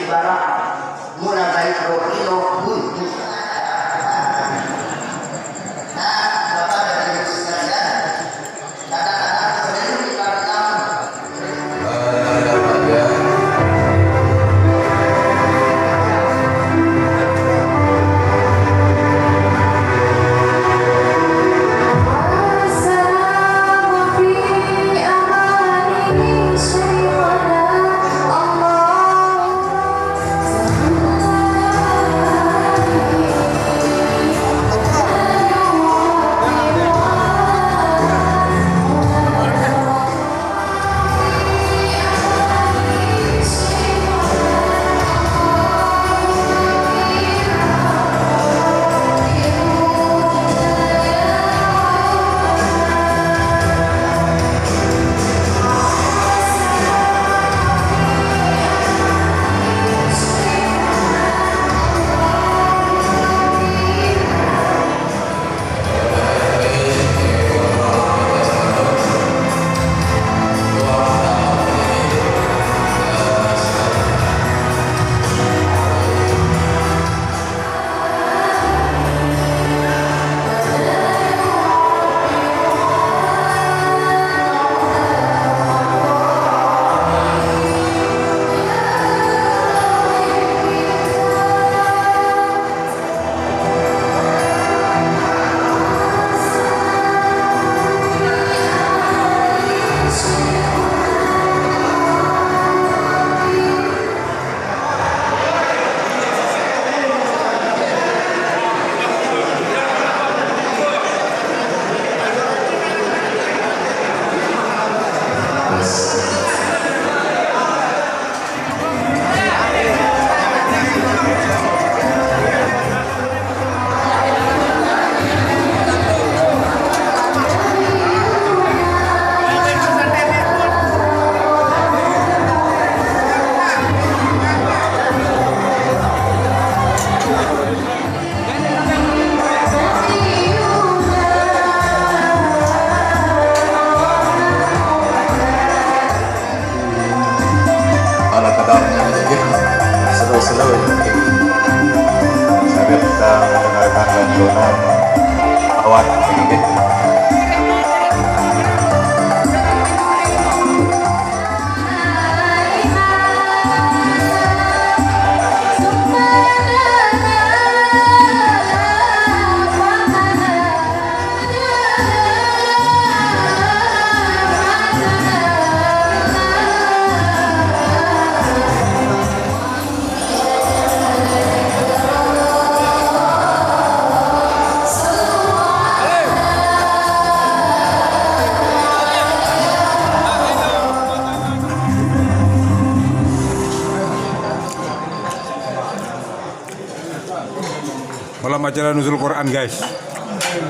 Barak mula baik Rokino Bapak dan Ibu sekalian, kata-kata sebenarnya kita slow sambil kita mendengarkan lantunan awan sedikit. Malam acara Nuzul Quran guys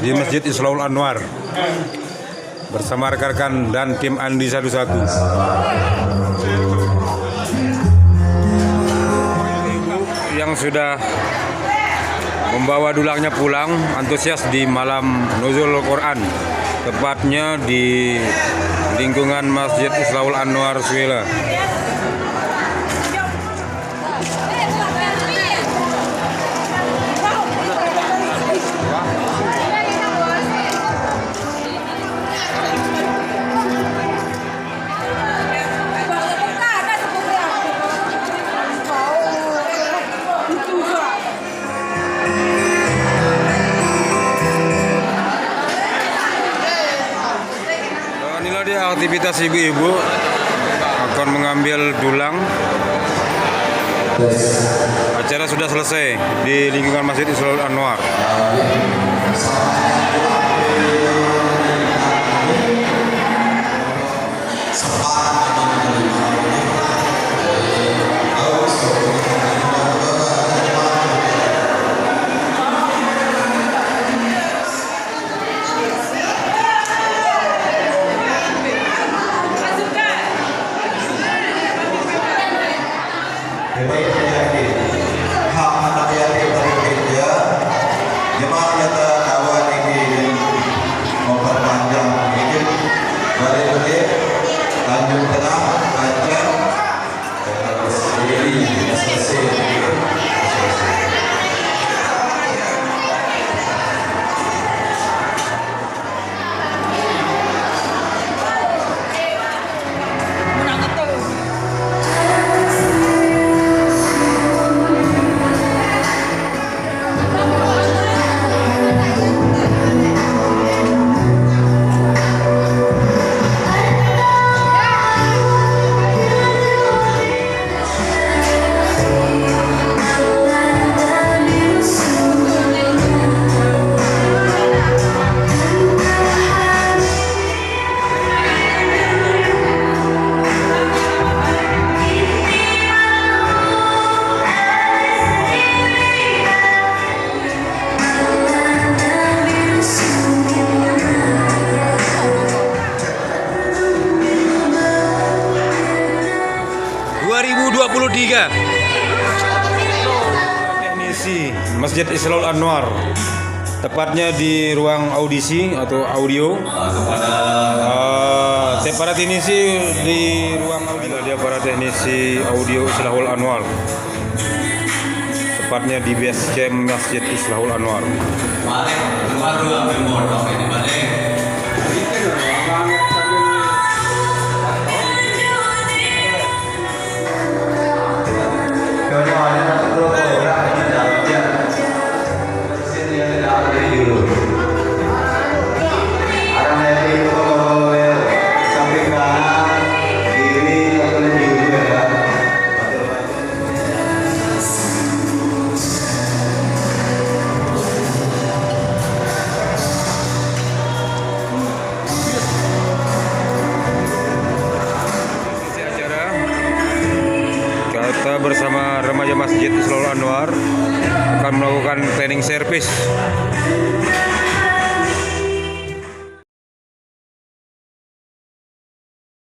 di Masjid Islaul Anwar bersama rekan-rekan dan tim Andi 11 yang sudah membawa dulangnya pulang antusias di malam Nuzul Quran, tepatnya di lingkungan Masjid Islaul Anwar Suwela. Inilah dia aktivitas ibu-ibu akan mengambil dulang. Acara sudah selesai di lingkungan Masjid Islaul Anwar. Hak anak yatim dari gereja jemaat nyata kawan ini memperpanjang hidup dari Tanjung Prodiga. Teknisi Masjid Islaul Anwar. Tepatnya di ruang audisi atau audio. Para teknisi di ruang audio. Dia para teknisi audio Islaul Anwar. Tepatnya di base camp Masjid Islaul Anwar. Kita bersama remaja Masjid Islaul Anwar akan melakukan cleaning service